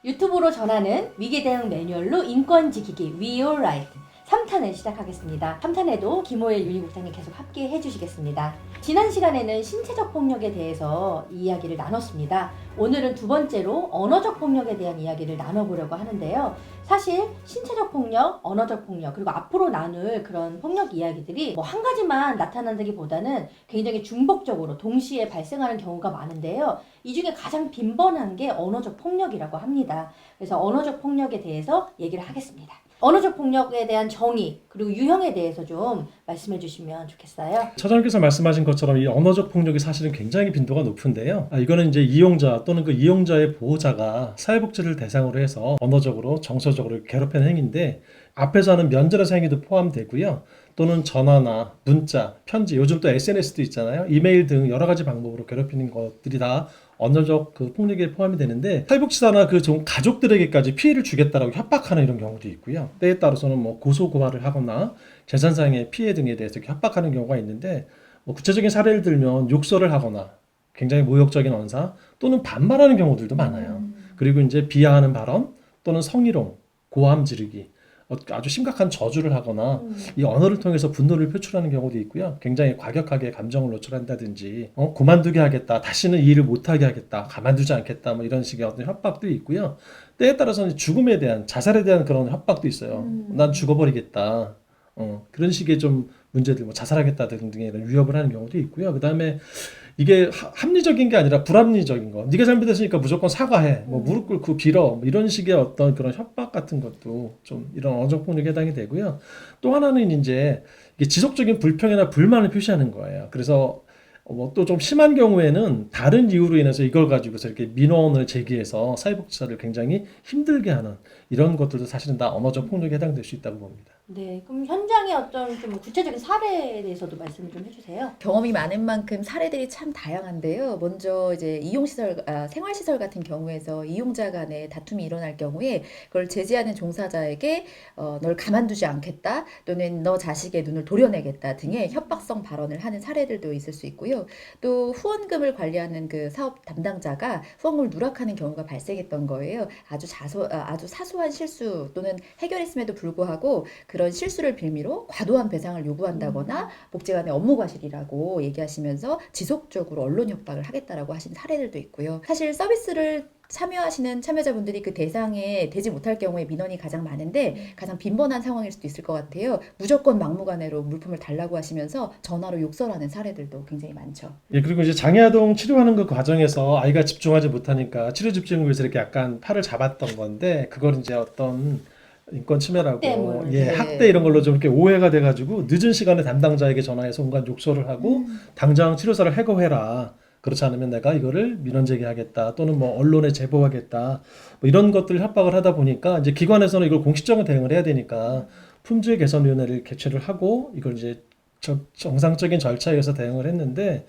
유튜브로 전하는 위기 대응 매뉴얼로 인권 지키기 We All Right 3탄을 시작하겠습니다. 3탄에도 김호일 윤희국장님 계속 함께 해주시겠습니다. 지난 시간에는 신체적 폭력에 대해서 이야기를 나눴습니다. 오늘은 두 번째로 언어적 폭력에 대한 이야기를 나눠보려고 하는데요. 사실 신체적 폭력, 언어적 폭력, 그리고 앞으로 나눌 그런 폭력 이야기들이 뭐 한 가지만 나타난다기보다는 굉장히 중복적으로 동시에 발생하는 경우가 많은데요. 이 중에 가장 빈번한 게 언어적 폭력이라고 합니다. 그래서 언어적 폭력에 대해서 얘기를 하겠습니다. 언어적 폭력에 대한 정의 그리고 유형에 대해서 좀 말씀해 주시면 좋겠어요. 차장님께서 말씀하신 것처럼 이 언어적 폭력이 사실은 굉장히 빈도가 높은데요. 이거는 이제 이용자 또는 그 이용자의 보호자가 사회복지를 대상으로 해서 언어적으로 정서적으로 괴롭히는 행위인데 앞에서 하는 면전에서 행위도 포함되고요. 또는 전화나 문자, 편지, 요즘 또 SNS도 있잖아요. 이메일 등 여러 가지 방법으로 괴롭히는 것들이 다 언어적 그 폭력에 포함이 되는데 사회복지사나 그 좀 가족들에게까지 피해를 주겠다라고 협박하는 이런 경우도 있고요. 때에 따라서는 뭐 고소 고발을 하거나 재산상의 피해 등에 대해서 협박하는 경우가 있는데 뭐 구체적인 사례를 들면 욕설을 하거나 굉장히 모욕적인 언사 또는 반말하는 경우들도 많아요. 그리고 이제 비하하는 발언 또는 성희롱, 고함 지르기 아주 심각한 저주를 하거나 이 언어를 통해서 분노를 표출하는 경우도 있고요. 굉장히 과격하게 감정을 노출한다든지 그만두게 하겠다, 다시는 이 일을 못하게 하겠다, 가만두지 않겠다 뭐 이런 식의 어떤 협박도 있고요. 때에 따라서는 죽음에 대한, 자살에 대한 그런 협박도 있어요. 난 죽어버리겠다. 그런 식의 좀 문제들, 뭐 자살하겠다 등등의 이런 위협을 하는 경우도 있고요. 그 다음에 이게 합리적인 게 아니라 불합리적인 거. 네가 잘못했으니까 무조건 사과해. 뭐 무릎 꿇고 빌어. 뭐 이런 식의 어떤 그런 협박 같은 것도 좀 이런 언어적 폭력에 해당이 되고요. 또 하나는 이제 이게 지속적인 불평이나 불만을 표시하는 거예요. 그래서 뭐 또 좀 심한 경우에는 다른 이유로 인해서 이걸 가지고서 이렇게 민원을 제기해서 사회복지사를 굉장히 힘들게 하는 이런 것들도 사실은 다 언어적 폭력에 해당될 수 있다고 봅니다. 네, 그럼 현장의 어떤 좀 구체적인 사례에 대해서도 말씀을 좀 해주세요. 경험이 많은 만큼 사례들이 참 다양한데요. 먼저 이제 이용시설, 생활시설 같은 경우에서 이용자 간에 다툼이 일어날 경우에 그걸 제지하는 종사자에게 널 가만두지 않겠다 또는 너 자식의 눈을 도려내겠다 등의 협박성 발언을 하는 사례들도 있을 수 있고요. 또 후원금을 관리하는 그 사업 담당자가 후원금을 누락하는 경우가 발생했던 거예요. 아주 사소한 실수 또는 해결했음에도 불구하고 그런 실수를 빌미로 과도한 배상을 요구한다거나 복지관의 업무 과실이라고 얘기하시면서 지속적으로 언론 협박을 하겠다라고 하신 사례들도 있고요. 사실 서비스를 참여하시는 참여자분들이 그 대상에 되지 못할 경우에 민원이 가장 많은데 가장 빈번한 상황일 수도 있을 것 같아요. 무조건 막무가내로 물품을 달라고 하시면서 전화로 욕설하는 사례들도 굉장히 많죠. 예, 그리고 이제 장애아동 치료하는 그 과정에서 아이가 집중하지 못하니까 치료 집중을 위해서 이렇게 약간 팔을 잡았던 건데 그걸 이제 어떤 인권 침해라고 때문에. 예, 학대 이런 걸로 좀 이렇게 오해가 돼가지고 늦은 시간에 담당자에게 전화해서 온갖 욕설을 하고 당장 치료사를 해고해라. 그렇지 않으면 내가 이거를 민원 제기하겠다 또는 뭐 언론에 제보하겠다 뭐 이런 것들 협박을 하다 보니까 이제 기관에서는 이걸 공식적인 대응을 해야 되니까 품질 개선위원회를 개최를 하고 이걸 이제 정상적인 절차에 의해서 대응을 했는데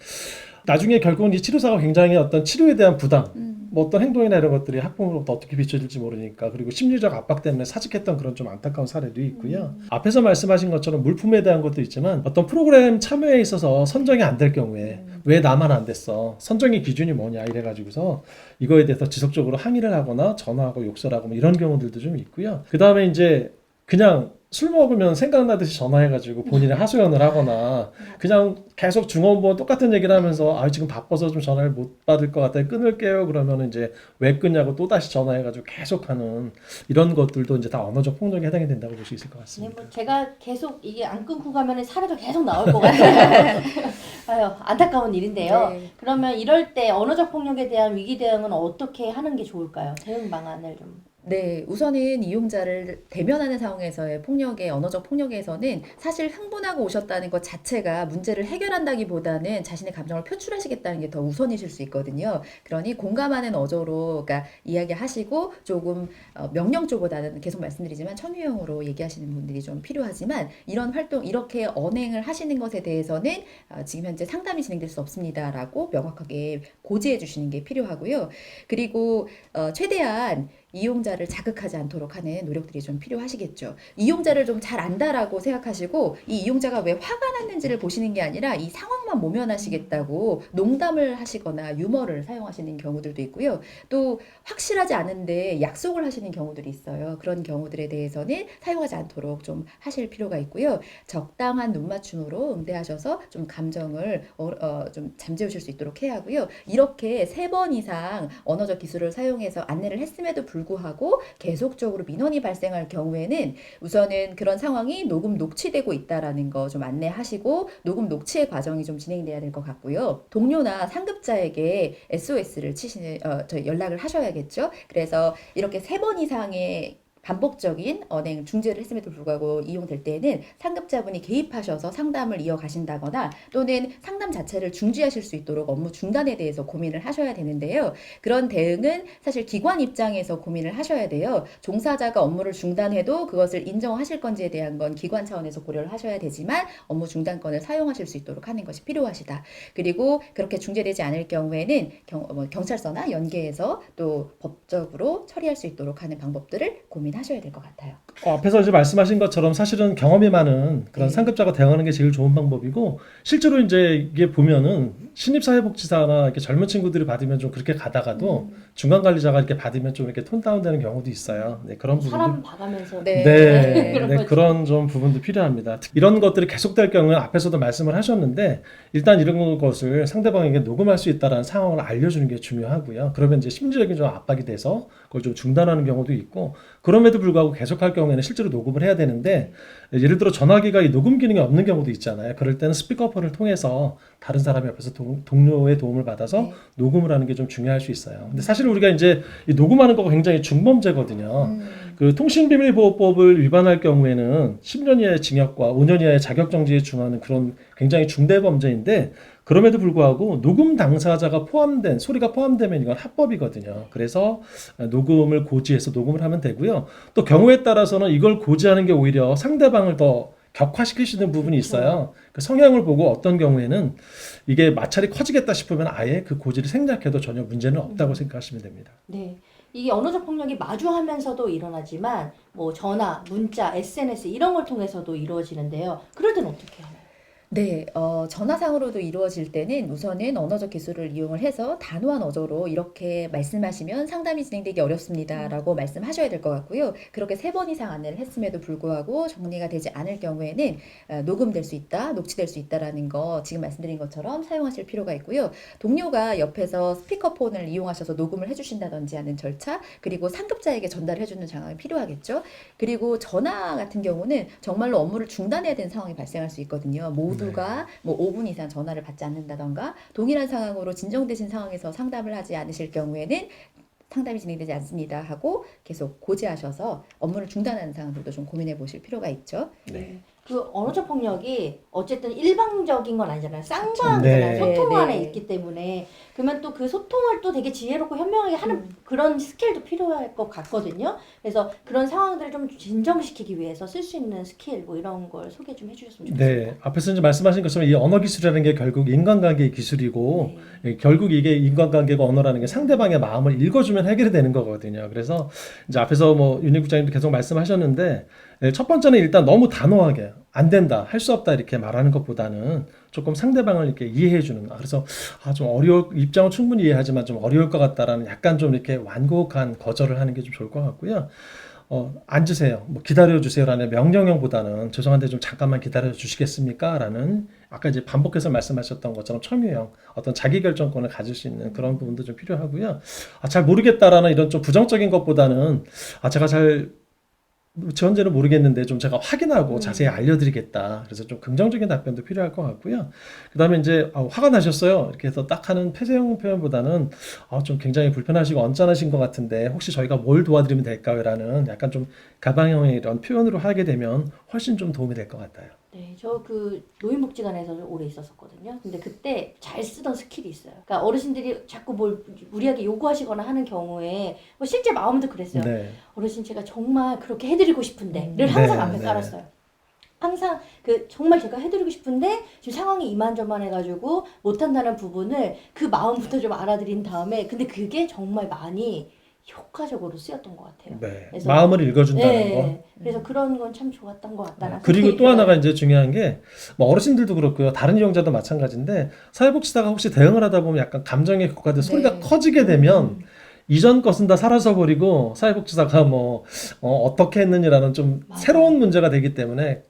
나중에 결국은 이 치료사가 굉장히 어떤 치료에 대한 부담 뭐 어떤 행동이나 이런 것들이 학부모로부터 어떻게 비춰질지 모르니까 그리고 심리적 압박 때문에 사직했던 그런 좀 안타까운 사례도 있고요. 앞에서 말씀하신 것처럼 물품에 대한 것도 있지만 어떤 프로그램 참여에 있어서 선정이 안 될 경우에 왜 나만 안 됐어? 선정의 기준이 뭐냐 이래가지고서 이거에 대해서 지속적으로 항의를 하거나 전화하고 욕설하고 뭐 이런 경우들도 좀 있고요. 그 다음에 이제 그냥 술 먹으면 생각나듯이 전화해가지고 본인이 하소연을 하거나 그냥 계속 중원부원 똑같은 얘기를 하면서 지금 바빠서 좀 전화를 못 받을 것 같아요. 끊을게요. 그러면 이제 왜 끊냐고 또 다시 전화해가지고 계속하는 이런 것들도 이제 다 언어적 폭력에 해당이 된다고 볼 수 있을 것 네, 같습니다. 뭐 제가 계속 이게 안 끊고 가면 사례도 계속 나올 것 같아요. 아유, 안타까운 일인데요. 네. 그러면 이럴 때 언어적 폭력에 대한 위기 대응은 어떻게 하는 게 좋을까요? 대응 방안을 좀. 네, 우선은 이용자를 대면하는 상황에서의 폭력의 언어적 폭력에서는 사실 흥분하고 오셨다는 것 자체가 문제를 해결한다기보다는 자신의 감정을 표출하시겠다는 게 더 우선이실 수 있거든요. 그러니 공감하는 어조로 그러니까 이야기하시고 조금 명령 쪽보다는 계속 말씀드리지만 청유형으로 얘기하시는 분들이 좀 필요하지만 이런 활동 이렇게 언행을 하시는 것에 대해서는 지금 현재 상담이 진행될 수 없습니다라고 명확하게 고지해 주시는 게 필요하고요. 그리고 최대한 이용자를 이용자를 자극하지 않도록 하는 노력들이 좀 필요하시겠죠. 이용자를 좀 잘 안다라고 생각하시고 이 이용자가 왜 화가 났는지를 보시는 게 아니라 이 상황만 모면하시겠다고 농담을 하시거나 유머를 사용하시는 경우들도 있고요. 또 확실하지 않은데 약속을 하시는 경우들이 있어요. 그런 경우들에 대해서는 사용하지 않도록 좀 하실 필요가 있고요. 적당한 눈맞춤으로 응대하셔서 좀 감정을 좀 잠재우실 수 있도록 해야 하고요. 이렇게 3번 이상 언어적 기술을 사용해서 안내를 했음에도 불구하고 계속적으로 민원이 발생할 경우에는 우선은 그런 상황이 녹음 녹취되고 있다라는 거 좀 안내하시고 녹음 녹취의 과정이 좀 진행돼야 될 것 같고요. 동료나 상급자에게 SOS를 치시는 연락을 하셔야겠죠. 그래서 이렇게 3번 이상의 반복적인 언행 중재를 했음에도 불구하고 이용될 때에는 상급자분이 개입하셔서 상담을 이어가신다거나 또는 상담 자체를 중지하실 수 있도록 업무 중단에 대해서 고민을 하셔야 되는데요. 그런 대응은 사실 기관 입장에서 고민을 하셔야 돼요. 종사자가 업무를 중단해도 그것을 인정하실 건지에 대한 건 기관 차원에서 고려를 하셔야 되지만 업무 중단권을 사용하실 수 있도록 하는 것이 필요하시다. 그리고 그렇게 중재되지 않을 경우에는 경찰서나 연계해서 또 법적으로 처리할 수 있도록 하는 방법들을 고민하셔야 될 것 같아요. 앞에서 이제 말씀하신 것처럼 사실은 경험이 많은 그런 네. 상급자가 대응하는 게 제일 좋은 방법이고, 실제로 이제 이게 보면은 신입사회복지사나 이렇게 젊은 친구들이 받으면 좀 그렇게 가다가도 중간 관리자가 이렇게 받으면 좀 이렇게 톤 다운되는 경우도 있어요. 네, 그런 사람 부분도 봐가면서 네. 네, 그런 네, 거죠. 그런 좀 부분도 필요합니다. 이런 것들이 계속될 경우에 앞에서도 말씀을 하셨는데, 일단 이런 것을 상대방에게 녹음할 수 있다는 상황을 알려주는 게 중요하고요. 그러면 이제 심리적인 좀 압박이 돼서 그걸 좀 중단하는 경우도 있고, 그럼에도 불구하고 계속할 경우에는 실제로 녹음을 해야 되는데, 예를 들어 전화기가 이 녹음 기능이 없는 경우도 있잖아요. 그럴 때는 스피커폰을 통해서 다른 사람 옆에서 동료의 도움을 받아서 네. 녹음을 하는 게 좀 중요할 수 있어요. 근데 사실 우리가 이제 이 녹음하는 거가 굉장히 중범죄거든요. 그 통신비밀보호법을 위반할 경우에는 10년 이하의 징역과 5년 이하의 자격정지에 준하는 그런 굉장히 중대 범죄인데, 그럼에도 불구하고 녹음 당사자가 포함된 소리가 포함되면 이건 합법이거든요. 그래서 녹음을 고지해서 녹음을 하면 되고요. 또 경우에 따라서는 이걸 고지하는 게 오히려 상대방을 더 격화시킬 수 있는 부분이 있어요. 그 성향을 보고 어떤 경우에는 이게 마찰이 커지겠다 싶으면 아예 그 고지를 생략해도 전혀 문제는 없다고 생각하시면 됩니다. 네. 이게 언어적 폭력이 마주하면서도 일어나지만 뭐 전화, 문자, SNS 이런 걸 통해서도 이루어지는데요. 그럴 때는 어떻게 하나요? 네, 전화상으로도 이루어질 때는 우선은 언어적 기술을 이용을 해서 단호한 어조로 이렇게 말씀하시면 상담이 진행되기 어렵습니다라고 말씀하셔야 될 것 같고요. 그렇게 3번 이상 안내를 했음에도 불구하고 정리가 되지 않을 경우에는 녹음될 수 있다, 녹취될 수 있다라는 거 지금 말씀드린 것처럼 사용하실 필요가 있고요. 동료가 옆에서 스피커폰을 이용하셔서 녹음을 해주신다든지 하는 절차, 그리고 상급자에게 전달해주는 상황이 필요하겠죠. 그리고 전화 같은 경우는 정말로 업무를 중단해야 되는 상황이 발생할 수 있거든요. 모두가 뭐 5분 이상 전화를 받지 않는다던가 동일한 상황으로 진정되신 상황에서 상담을 하지 않으실 경우에는 상담이 진행되지 않습니다 하고 계속 고지하셔서 업무를 중단하는 상황들도 좀 고민해 보실 필요가 있죠. 네. 그 언어적 폭력이 어쨌든 일방적인 건 아니잖아요. 쌍방이잖아요. 네. 소통 네, 안에 네. 있기 때문에 그러면 또 그 소통을 또 되게 지혜롭고 현명하게 하는 그런 스킬도 필요할 것 같거든요. 그래서 그런 상황들을 좀 진정시키기 위해서 쓸 수 있는 스킬 뭐 이런 걸 소개 좀 해주셨으면 좋겠습니다. 네, 앞에서 이제 말씀하신 것처럼 이 언어 기술이라는 게 결국 인간관계의 기술이고, 결국 이게 인간관계가 언어라는 게 상대방의 마음을 읽어주면 해결이 되는 거거든요. 그래서 이제 앞에서 뭐 윤희 국장님도 계속 말씀하셨는데, 첫 번째는 일단 너무 단호하게 안 된다, 할 수 없다 이렇게 말하는 것보다는 조금 상대방을 이렇게 이해해주는. 그래서 좀 입장은 충분히 이해하지만 좀 어려울 것 같다라는 약간 좀 이렇게 완곡한 거절을 하는 게 좀 좋을 것 같고요. 앉으세요. 뭐 기다려주세요라는 명령형보다는 죄송한데 좀 잠깐만 기다려 주시겠습니까? 라는 아까 이제 반복해서 말씀하셨던 것처럼 첨유형 어떤 자기결정권을 가질 수 있는 그런 부분도 좀 필요하고요. 잘 모르겠다라는 이런 좀 부정적인 것보다는 제가 잘 현재는 모르겠는데 좀 제가 확인하고 자세히 알려드리겠다. 그래서 좀 긍정적인 답변도 필요할 것 같고요. 그 다음에 이제 화가 나셨어요. 이렇게 해서 딱 하는 폐쇄형 표현보다는 좀 굉장히 불편하시고 언짢으신 것 같은데 혹시 저희가 뭘 도와드리면 될까요? 라는 약간 좀 가방형의 이런 표현으로 하게 되면 훨씬 좀 도움이 될 것 같아요. 네, 저 그 노인복지관에서 오래 있었었거든요. 근데 그때 잘 쓰던 스킬이 있어요. 그러니까 어르신들이 자꾸 뭘 무리하게 요구하시거나 하는 경우에 뭐 실제 마음도 그랬어요. 네. 어르신 제가 정말 그렇게 해드리고 싶은데를 항상 네, 앞에 네. 깔았어요. 항상 그 정말 제가 해드리고 싶은데 지금 상황이 이만저만해가지고 못한다는 부분을 그 마음부터 좀 알아들인 다음에 근데 그게 정말 많이 효과적으로 쓰였던 것 같아요. 네. 그래서- 마음을 읽어준다는 거. 네, 그래서 그런 건 참 좋았던 것 같다는 그리고 생각이 또 하나가 들어요. 이제 중요한 게 뭐 어르신들도 그렇고요. 다른 이용자도 마찬가지인데 사회복지사가 혹시 대응을 하다 보면 약간 감정에 격화돼 소리가 네. 커지게 되면 이전 것은 다 사라져 버리고 사회복지사가 뭐 어떻게 했느냐라는 좀 맞아요. 새로운 문제가 되기 때문에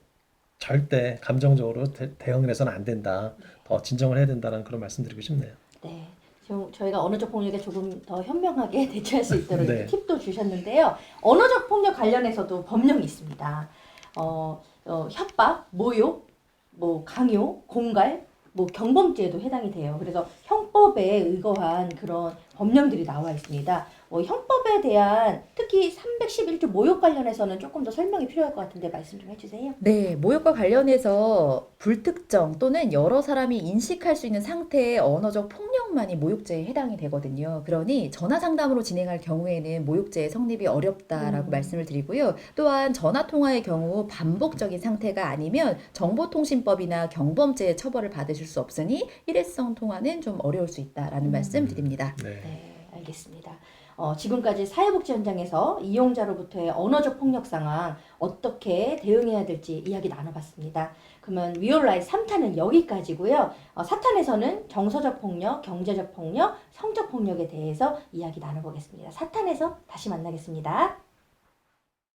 절대 감정적으로 대응을 해서는 안 된다. 더 진정을 해야 된다는 그런 말씀드리고 싶네요. 네. 지금 저희가 언어적 폭력에 조금 더 현명하게 대처할 수 있도록 네. 이렇게 팁도 주셨는데요. 언어적 폭력 관련해서도 법령이 있습니다. 협박, 모욕, 뭐 강요, 공갈, 뭐 경범죄에도 해당이 돼요. 그래서 형법에 의거한 그런 법령들이 나와 있습니다. 형법에 대한 특히 311조 모욕 관련해서는 조금 더 설명이 필요할 것 같은데 말씀 좀 해주세요. 네, 모욕과 관련해서 불특정 또는 여러 사람이 인식할 수 있는 상태의 언어적 폭력만이 모욕죄에 해당이 되거든요. 그러니 전화 상담으로 진행할 경우에는 모욕죄의 성립이 어렵다라고 말씀을 드리고요. 또한 전화 통화의 경우 반복적인 상태가 아니면 정보통신법이나 경범죄의 처벌을 받으실 수 없으니 일회성 통화는 좀 어려울 수 있다라는 말씀 드립니다. 네. 네, 알겠습니다. 지금까지 사회복지 현장에서 이용자로부터의 언어적 폭력 상황 어떻게 대응해야 될지 이야기 나눠봤습니다. 그러면 위올라이 3탄은 여기까지고요. 4탄에서는 정서적 폭력, 경제적 폭력, 성적 폭력에 대해서 이야기 나눠보겠습니다. 4탄에서 다시 만나겠습니다.